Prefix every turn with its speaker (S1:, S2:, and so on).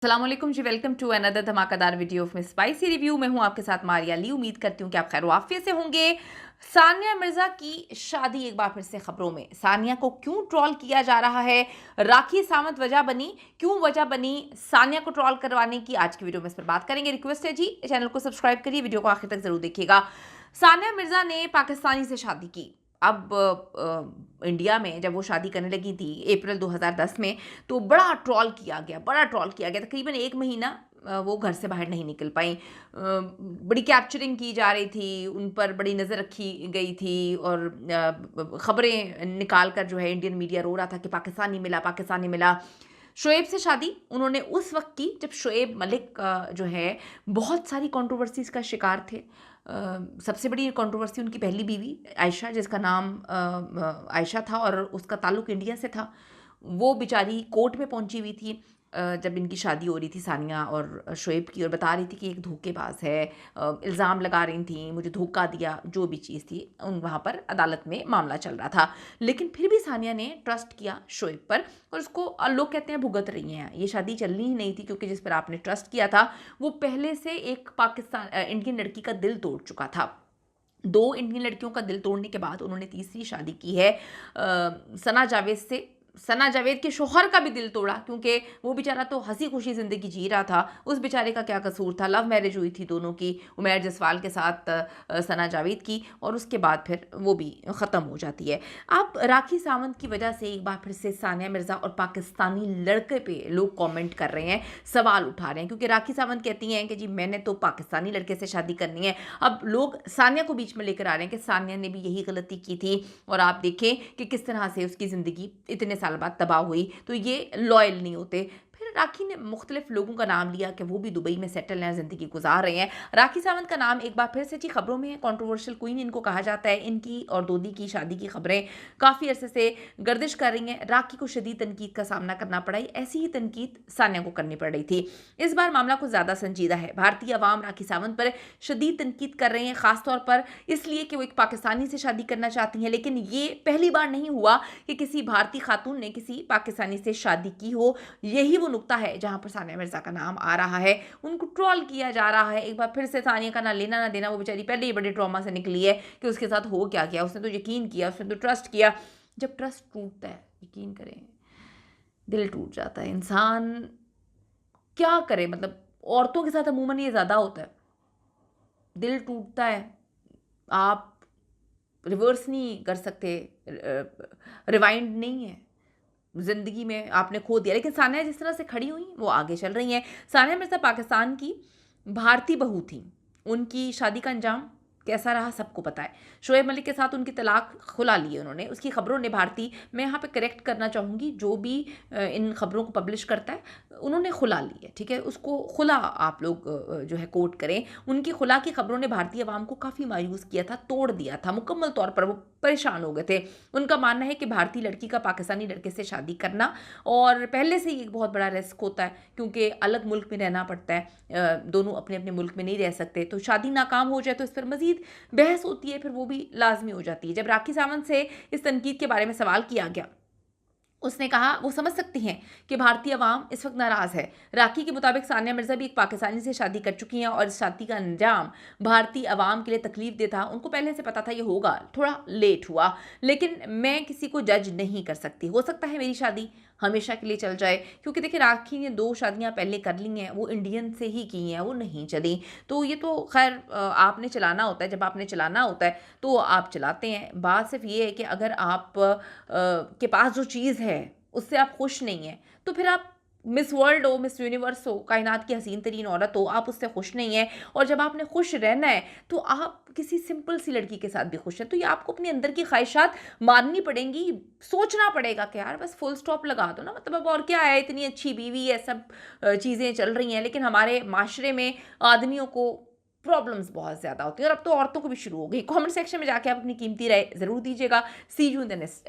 S1: अस्सलाम वालेकुम जी, welcome to another धमाकेदार video of miss spicy review. मैं हूं आपके साथ मारिया ली। उम्मीद करती हूं कि आप खैर वाफियत से होंगे। सानिया मिर्जा की शादी एक बार फिर से खबरों में। सानिया को क्यों ट्रोल किया जा रहा है, राखी सावंत वजह बनी, क्यों वजह बनी सानिया को ट्रोल करवाने की, आज की वीडियो में इस पर बात करेंगे। रिक्वेस्ट है जी, चैनल को सब्सक्राइब करिए, वीडियो को आखिर तक जरूर देखिएगा। सानिया मिर्जा ने पाकिस्तानी से शादी की। अब इंडिया में जब वो शादी करने लगी थी अप्रैल 2010 में, तो बड़ा ट्रोल किया गया। तकरीबन एक महीना वो घर से बाहर नहीं निकल पाई। बड़ी कैप्चरिंग की जा रही थी, उन पर बड़ी नज़र रखी गई थी और ख़बरें निकाल कर जो है इंडियन मीडिया रो रहा था कि पाकिस्तानी मिला। शोएब से शादी उन्होंने उस वक्त की जब शोएब मलिक जो है बहुत सारी कंट्रोवर्सीज का शिकार थे। सबसे बड़ी कंट्रोवर्सी उनकी पहली बीवी आयशा, जिसका नाम आयशा था और उसका ताल्लुक इंडिया से था। वो बेचारी कोर्ट में पहुंची हुई थी जब इनकी शादी हो रही थी सानिया और शोएब की, और बता रही थी कि एक धोखेबाज है। इल्ज़ाम लगा रही थी, मुझे धोखा दिया, जो भी चीज़ थी उन वहाँ पर अदालत में मामला चल रहा था। लेकिन फिर भी सानिया ने ट्रस्ट किया शोएब पर और उसको लोग कहते हैं भुगत रही हैं। ये शादी चलनी ही नहीं थी क्योंकि जिस पर आपने ट्रस्ट किया था वो पहले से एक इंडियन लड़की का दिल तोड़ चुका था। 2 इंडियन लड़कियों का दिल तोड़ने के बाद उन्होंने तीसरी शादी की है सना जावेद से। सना जावेद के शोहर का भी दिल तोड़ा क्योंकि वो बेचारा तो हंसी खुशी ज़िंदगी जी रहा था। उस बेचारे का क्या कसूर था, लव मैरिज हुई थी दोनों की, उमैर जसवाल के साथ सना जावेद की, और उसके बाद फिर वो भी ख़त्म हो जाती है। अब राखी सावंत की वजह से एक बार फिर से सानिया मिर्ज़ा और पाकिस्तानी लड़के पे लोग कमेंट कर रहे हैं, सवाल उठा रहे हैं, क्योंकि राखी सावंत कहती हैं कि जी मैंने तो पाकिस्तानी लड़के से शादी करनी है। अब लोग सानिया को बीच में लेकर आ रहे हैं कि सानिया ने भी यही गलती की थी और आप देखें कि किस तरह से उसकी ज़िंदगी इतने साल बाद तबाह हुई। तो ये लॉयल नहीं होते। फिर राखी ने मुख्तलिफ लोगों का नाम लिया कि वो भी दुबई में सेटल हैं, ज़िंदगी गुजार रहे हैं। राखी सावंत का नाम एक बार फिर से जी खबरों में है। कंट्रोवर्शियल क्वीन इनको कहा जाता है। इनकी और दोदी की शादी की खबरें काफ़ी अरसे से गर्दिश कर रही हैं। राखी को शदीद तनकीद का सामना करना पड़ा। ऐसी ही तनकीद सानिया को करनी पड़ रही थी। इस बार मामला कुछ ज़्यादा संजीदा है। भारतीय अवाम राखी सावंत पर शदीद तनकीद कर रहे हैं, ख़ासतौर पर इसलिए कि वो एक पाकिस्तानी से शादी करना चाहती हैं। लेकिन ये पहली बार नहीं हुआ कि किसी भारतीय खातून ने किसी पाकिस्तानी से शादी की हो। यही वो नुक्ता है जहां पर सानिया मिर्जा का नाम आ रहा है। उनको ट्रोल किया जा रहा है। एक बार फिर से सानिया का ना लेना ना देना। वो बेचारी पहले ही बड़े ट्रॉमा से निकली है कि उसके साथ हो क्या गया। उसने तो यकीन किया, उसने तो ट्रस्ट किया। जब ट्रस्ट टूटता है, यकीन करें, दिल टूट जाता है। इंसान क्या करे, मतलब औरतों के साथ अमूमन ये ज़्यादा होता है, दिल टूटता है। आप रिवर्स नहीं कर सकते, रिवाइंड नहीं है। ज़िंदगी में आपने खो दिया। लेकिन सानिया जिस तरह से खड़ी हुई वो आगे चल रही हैं। सानिया मिर्ज़ा पाकिस्तान की भारतीय बहू थी। उनकी शादी का अंजाम कैसा रहा सबको पता है। शोएब मलिक के साथ उनकी तलाक खुला ली उन्होंने। उसकी खबरों ने भारतीय, मैं यहाँ पे करेक्ट करना चाहूँगी, जो भी इन खबरों को पब्लिश करता है उन्होंने खुला ली है, ठीक है। उसको खुला आप लोग जो है कोट करें। उनकी खुला की खबरों ने भारतीय अवाम को काफ़ी मायूस किया था, तोड़ दिया था मुकम्मल तौर पर। वो परेशान हो गए थे। उनका मानना है कि भारतीय लड़की का पाकिस्तानी लड़के से शादी करना और पहले से ही एक बहुत बड़ा रिस्क होता है क्योंकि अलग मुल्क में रहना पड़ता है। दोनों अपने अपने मुल्क में नहीं रह सकते। तो शादी नाकाम हो जाए तो इस पर मजीद बहस होती है, फिर वो भी लाजमी हो जाती है। जब राखी सावंत से इस तनकीद के बारे में सवाल किया गया, उसने कहा वो समझ सकती हैं कि भारतीय अवाम इस वक्त नाराज़ है। राखी के मुताबिक सानिया मिर्ज़ा भी एक पाकिस्तानी से शादी कर चुकी हैं और इस शादी का अंजाम भारतीय अवाम के लिए तकलीफ दे था। उनको पहले से पता था ये होगा, थोड़ा लेट हुआ। लेकिन मैं किसी को जज नहीं कर सकती। हो सकता है मेरी शादी हमेशा के लिए चल जाए, क्योंकि देखिए राखी ने 2 शादियाँ पहले कर ली हैं, वो इंडियन से ही की हैं, वो नहीं चली। तो ये तो खैर आपने चलाना होता है। जब आपने चलाना होता है तो आप चलाते हैं। बात सिर्फ ये है कि अगर आप के पास जो चीज़ है उससे आप खुश नहीं हैं, तो फिर आप मिस वर्ल्ड हो, मिस यूनिवर्स हो, कायनात की हसीन तरीन औरत हो, आप उससे खुश नहीं हैं। और जब आपने खुश रहना है तो आप किसी सिंपल सी लड़की के साथ भी खुश हैं। तो ये आपको अपने अंदर की ख्वाहिशात माननी पड़ेंगी, सोचना पड़ेगा कि यार बस फुल स्टॉप लगा दो ना। मतलब अब और क्या है, इतनी अच्छी बीवी है, सब चीज़ें चल रही हैं, लेकिन हमारे माशरे में आदमियों को प्रॉब्लम्स बहुत ज़्यादा होती हैं और अब तो औरतों को भी शुरू हो गई। कमेंट सेक्शन में जाके आप अपनी कीमती राय ज़रूर दीजिएगा। सी यू इन द नेक्स्ट